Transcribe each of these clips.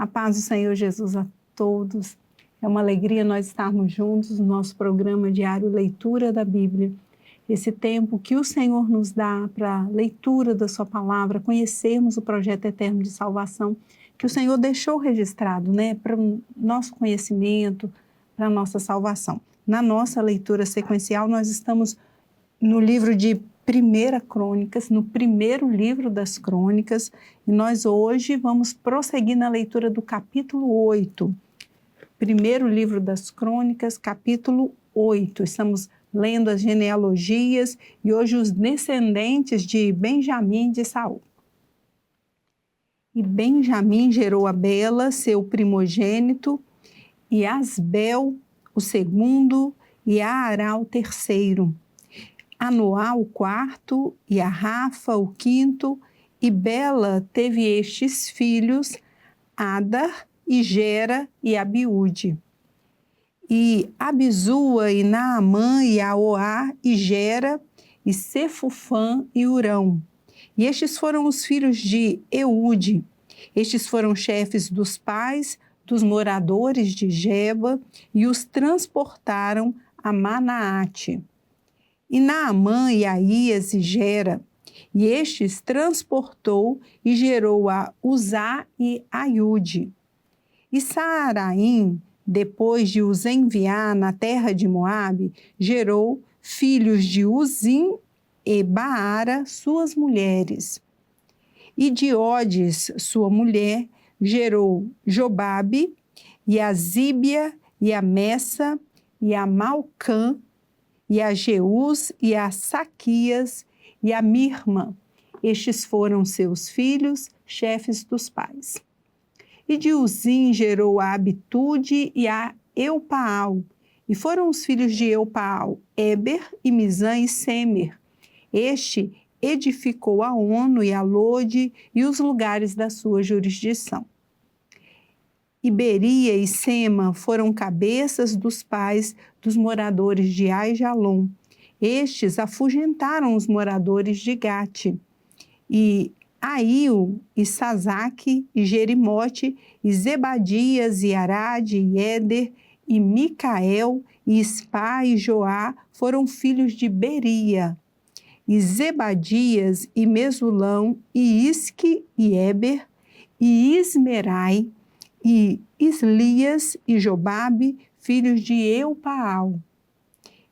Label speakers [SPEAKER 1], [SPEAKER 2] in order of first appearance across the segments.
[SPEAKER 1] A paz do Senhor Jesus a todos. É uma alegria nós estarmos juntos no nosso programa diário Leitura da Bíblia. Esse tempo que o Senhor nos dá para leitura da sua palavra, conhecermos o projeto eterno de salvação que o Senhor deixou registrado, para o nosso conhecimento, para a nossa salvação. Na nossa leitura sequencial, nós estamos no livro de 1 Crônicas, no primeiro livro das Crônicas, e nós hoje vamos prosseguir na leitura do capítulo 8. Primeiro livro das Crônicas, capítulo 8. Estamos lendo as genealogias e hoje os descendentes de Benjamim e de Saul. E Benjamim gerou a Bela, seu primogênito, e Asbel, o segundo, e Aará, o terceiro. A Noá, o quarto, e a Rafa, o quinto, e Bela teve estes filhos, Adar, e Gera, e Abiúde. E Abizua, e Naamã, e Aoá, e Gera, e Sefufã, e Urão. E estes foram os filhos de Eude. Estes foram chefes dos pais dos moradores de Geba, e os transportaram a Manaate. E Naamã, e Aías, e Gera, e estes transportou e gerou a Uzá e Aiude. E Saaraim, depois de os enviar na terra de Moabe, gerou filhos de Uzim e Baara, suas mulheres. E de Odes, sua mulher, gerou Jobabe, e a Zíbia, e a Messa, e a Malcã, e a Jeús, e a Saquias, e a Mirma. Estes foram seus filhos, chefes dos pais. E de Uzim gerou a Abitude e a Eupaal. E foram os filhos de Eupaal, Eber, e Mizã, e Semer. Este edificou a Ono e a Lode e os lugares da sua jurisdição. E Beria e Sema foram cabeças dos pais dos moradores de Aijalon. Estes afugentaram os moradores de Gate. E Aio, e Sazaque, e Jerimote, e Zebadias, e Arade, e Éder, e Micael, e Ispá, e Joá foram filhos de Beria. E Zebadias, e Mesulão, e Isque, e Eber, e Ismerai, e Islias, e Jobabe, filhos de Eupaal.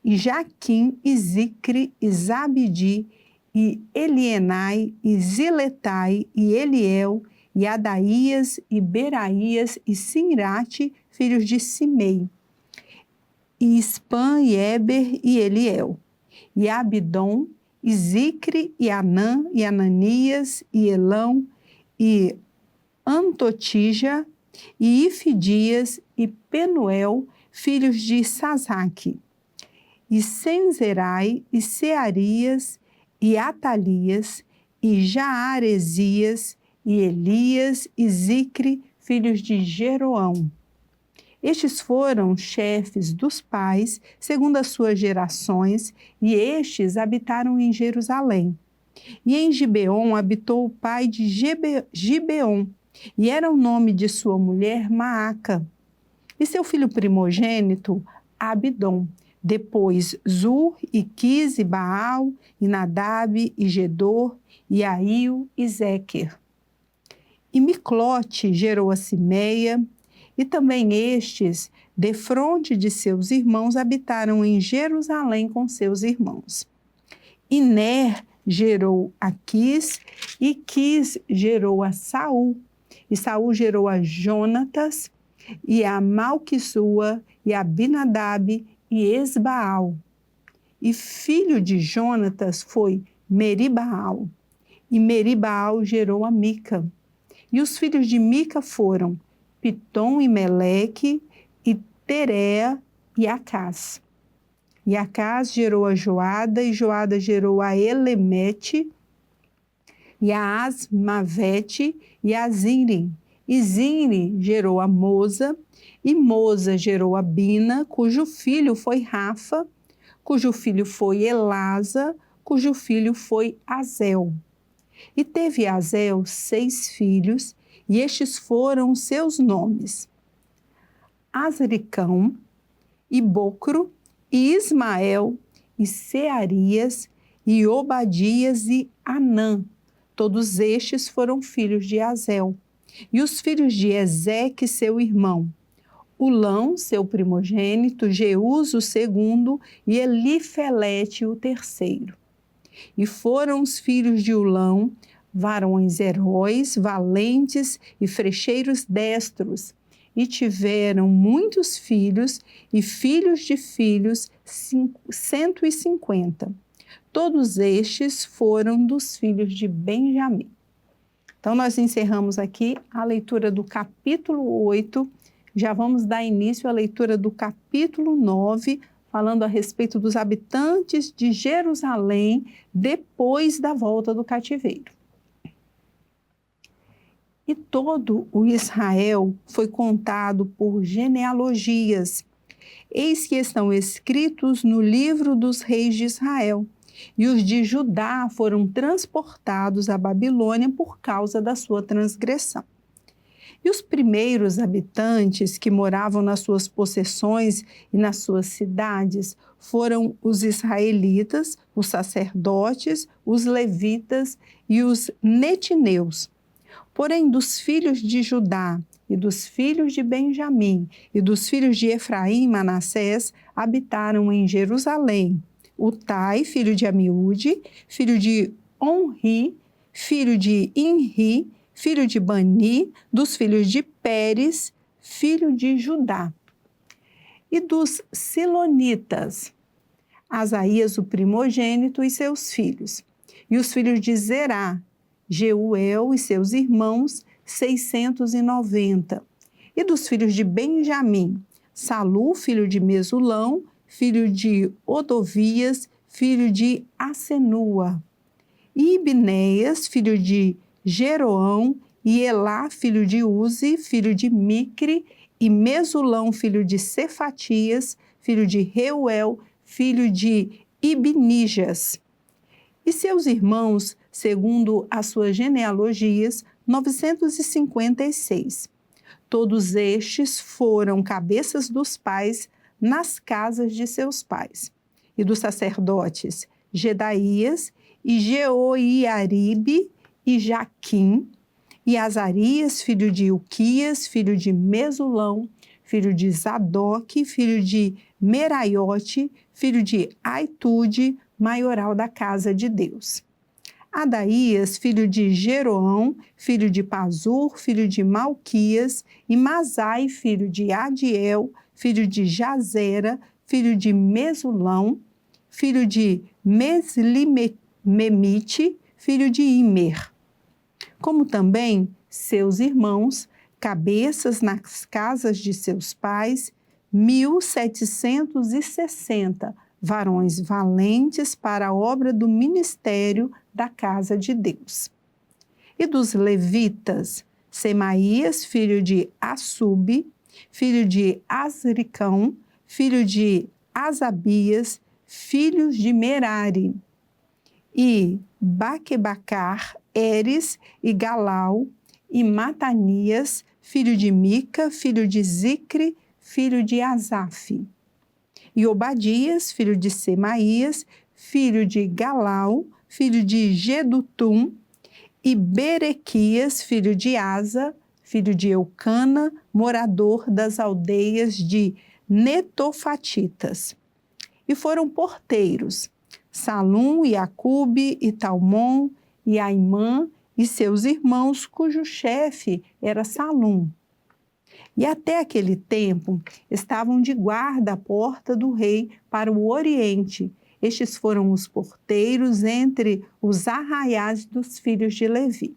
[SPEAKER 1] E Jaquim, e Zicre, e Zabdi, e Elienai, e Ziletai, e Eliel, e Adaías, e Beraías, e Sinrate, filhos de Simei. E Ispã, e Eber, e Eliel. E Abidom, e Zicre, e Anã, e Ananias, e Elão, e Antotija, e Ifidias, e Penuel, filhos de Sazaque. E Senzerai, e Searias, e Atalias, e Jaaresias, e Elias, e Zicre, filhos de Jeroão. Estes foram chefes dos pais, segundo as suas gerações, e estes habitaram em Jerusalém. E em Gibeon habitou o pai de Gibeon, e era o nome de sua mulher Maaca. E seu filho primogênito, Abidom. Depois Zur, e Quis, e Baal, e Nadab, e Gedor, e Aio, e Zequer. E Miclote gerou a Simeia, e também estes, defronte de seus irmãos, habitaram em Jerusalém com seus irmãos. E Ner gerou a Quis, e Quis gerou a Saul, e Saul gerou a Jonatas, e a Malquissua, e a Abinadab, e Esbaal. E filho de Jonatas foi Meribaal, e Meribaal gerou a Mica. E os filhos de Mica foram Pitom e Meleque, e Terea e Acás. E Acás gerou a Joada, e Joada gerou a Elemete, e a Asmavete, e a Zinri. E Zinri gerou a Moza, e Moza gerou a Bina, cujo filho foi Rafa, cujo filho foi Elasa, cujo filho foi Azel. E teve Azel 6 filhos, e estes foram seus nomes: Azricão, e Bocro, e Ismael, e Searias, e Obadias e Anã. Todos estes foram filhos de Azel. E os filhos de Ezeque, seu irmão: Ulão, seu primogênito, Jeús, o segundo, e Elifelete, o terceiro. E foram os filhos de Ulão, varões heróis, valentes e frecheiros destros, e tiveram muitos filhos e filhos de filhos, 150. Todos estes foram dos filhos de Benjamim. Então, nós encerramos aqui a leitura do capítulo 8, já vamos dar início à leitura do capítulo 9, falando a respeito dos habitantes de Jerusalém depois da volta do cativeiro. E todo o Israel foi contado por genealogias. Eis que estão escritos no livro dos reis de Israel. E os de Judá foram transportados à Babilônia por causa da sua transgressão. E os primeiros habitantes que moravam nas suas possessões e nas suas cidades foram os israelitas, os sacerdotes, os levitas e os netineus. Porém, dos filhos de Judá e dos filhos de Benjamim e dos filhos de Efraim e Manassés habitaram em Jerusalém Utai, filho de Amiúde, filho de Onri, filho de Inri, filho de Bani, dos filhos de Pérez, filho de Judá. E dos Silonitas, Asaías, o primogênito, e seus filhos. E os filhos de Zerá, Jeuel e seus irmãos, 690. E dos filhos de Benjamim, Salu, filho de Mesulão, filho de Odovias, filho de Asenua. E Ibneias, filho de Jeroão, e Elá, filho de Uzi, filho de Micre, e Mesulão, filho de Cefatias, filho de Reuel, filho de Ibnijas. E seus irmãos, segundo as suas genealogias, 956. Todos estes foram cabeças dos pais nas casas de seus pais. E dos sacerdotes, Gedaías, e Jeoiaribe, e Jaquim, e Azarias, filho de Uquias, filho de Mesulão, filho de Zadok, filho de Meraiote, filho de Aitude, maioral da casa de Deus. Adaías, filho de Jeroão, filho de Pazur, filho de Malquias, e Masai, filho de Adiel, filho de Jazera, filho de Mesulão, filho de Meslimemite, filho de Imer. Como também seus irmãos, cabeças nas casas de seus pais, 1.760 varões valentes para a obra do ministério da casa de Deus. E dos levitas, Semaías, filho de Assube, filho de Azricão, filho de Asabias, filhos de Merari, e Baquebacar, Eres e Galau, e Matanias, filho de Mica, filho de Zicre, filho de Asaf. E Obadias, filho de Semaías, filho de Galau, filho de Gedutum, e Berequias, filho de Asa, filho de Eucana, morador das aldeias de Netofatitas. E foram porteiros, Salum, e Acube, e Talmon, e Aimã, e seus irmãos, cujo chefe era Salum. E até aquele tempo estavam de guarda à porta do rei para o oriente. Estes foram os porteiros entre os arraiais dos filhos de Levi.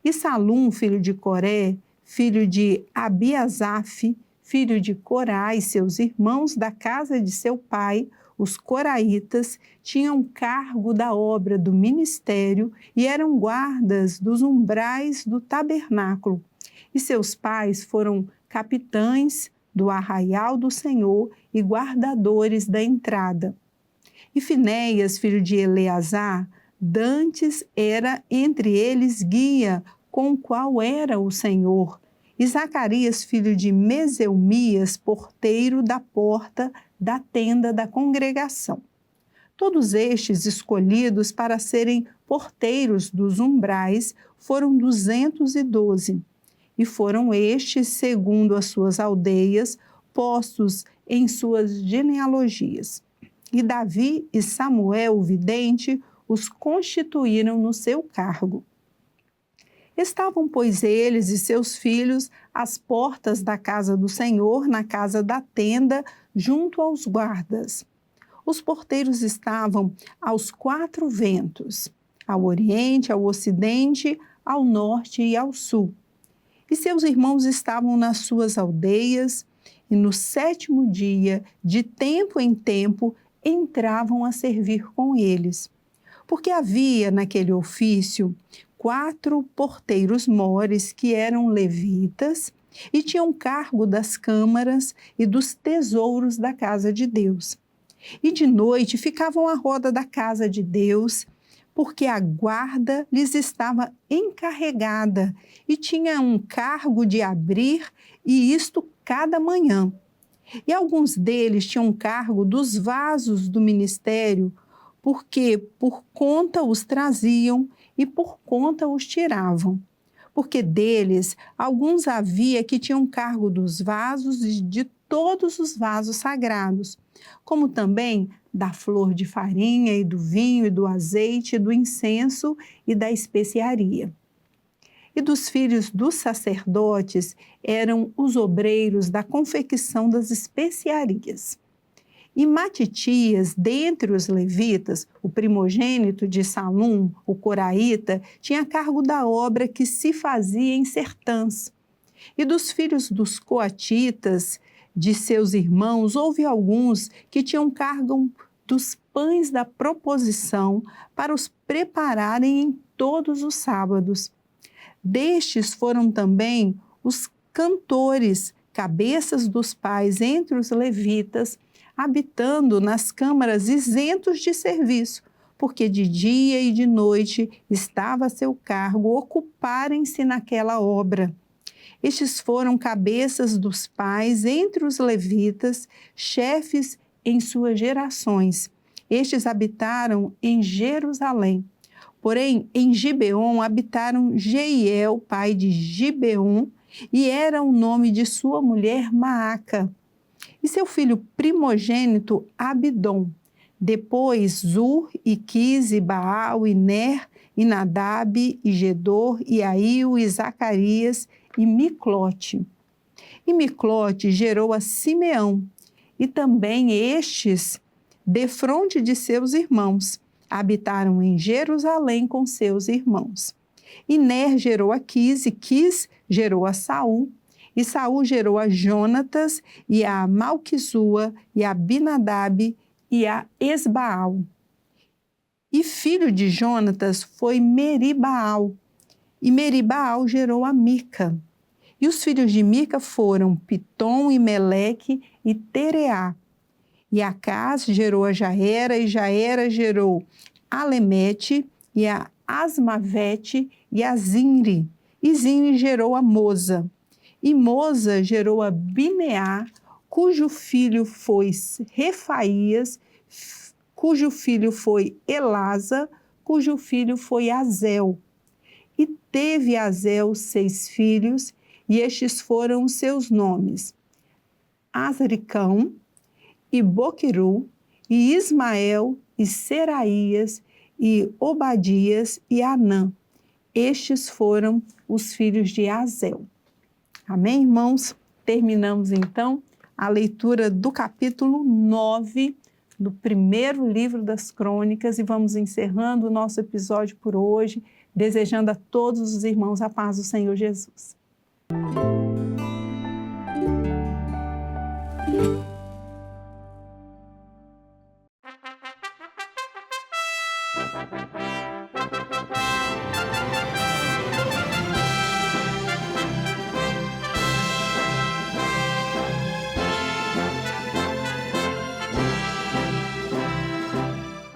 [SPEAKER 1] E Salum, filho de Coré, filho de Abiasaf, filho de Corá, e seus irmãos da casa de seu pai, os coraitas, tinham cargo da obra do ministério e eram guardas dos umbrais do tabernáculo. E seus pais foram capitães do arraial do Senhor e guardadores da entrada. E Finéias, filho de Eleazar, dantes era entre eles guia, com qual era o Senhor, e Zacarias, filho de Meselmias, porteiro da porta da tenda da congregação. Todos estes escolhidos para serem porteiros dos umbrais foram 212, e foram estes, segundo as suas aldeias, postos em suas genealogias. E Davi e Samuel, o vidente, os constituíram no seu cargo. Estavam, pois, eles e seus filhos às portas da casa do Senhor, na casa da tenda, junto aos guardas. Os porteiros estavam aos 4 ventos, ao oriente, ao ocidente, ao norte e ao sul. E seus irmãos estavam nas suas aldeias, e no 7º dia, de tempo em tempo, entravam a servir com eles. Porque havia naquele ofício 4 porteiros mores que eram levitas e tinham cargo das câmaras e dos tesouros da casa de Deus. E de noite ficavam à roda da casa de Deus, porque a guarda lhes estava encarregada e tinha um cargo de abrir, e isto cada manhã. E alguns deles tinham cargo dos vasos do ministério, porque por conta os traziam e por conta os tiravam. Porque deles, alguns havia que tinham cargo dos vasos e de todos os vasos sagrados, como também da flor de farinha e do vinho e do azeite, do incenso e da especiaria. E dos filhos dos sacerdotes eram os obreiros da confecção das especiarias. E Matitias, dentre os levitas, o primogênito de Salum, o coraíta, tinha cargo da obra que se fazia em sertãs. E dos filhos dos coatitas, de seus irmãos, houve alguns que tinham cargo dos pães da proposição para os prepararem em todos os sábados. Destes foram também os cantores, cabeças dos pais entre os levitas, habitando nas câmaras isentos de serviço, porque de dia e de noite estava a seu cargo ocuparem-se naquela obra. Estes foram cabeças dos pais entre os levitas, chefes em suas gerações. Estes habitaram em Jerusalém. Porém, em Gibeon habitaram Jeiel, pai de Gibeon, e era o nome de sua mulher Maaca. E seu filho primogênito, Abidom. Depois, Zur, e Quis, e Baal, e Ner, e Nadab, e Gedor, e Aio, e Zacarias, e Miclote. E Miclote gerou a Simeão, e também estes, defronte de seus irmãos, habitaram em Jerusalém com seus irmãos. E Ner gerou a Quis, e Quis gerou a Saul, e Saul gerou a Jonatas, e a Malquisua, e a Abinadab, e a Esbaal. E filho de Jonatas foi Meribaal, e Meribaal gerou a Mica. E os filhos de Mica foram Pitom, e Meleque, e Tereá. E Acás gerou a Jaera, e Jaera gerou Alemete, e a Asmavete, e a Zinri. E Zinri gerou a Moza. E Moza gerou a Bineá, cujo filho foi Refaías, cujo filho foi Elasa, cujo filho foi Azel. E teve Azel 6 filhos, e estes foram os seus nomes: Azricão, e Boquiru, e Ismael, e Seraías, e Obadias, e Anã. Estes foram os filhos de Azel. Amém, irmãos? Terminamos, então, a leitura do capítulo 9 do primeiro livro das Crônicas e vamos encerrando o nosso episódio por hoje, desejando a todos os irmãos a paz do Senhor Jesus.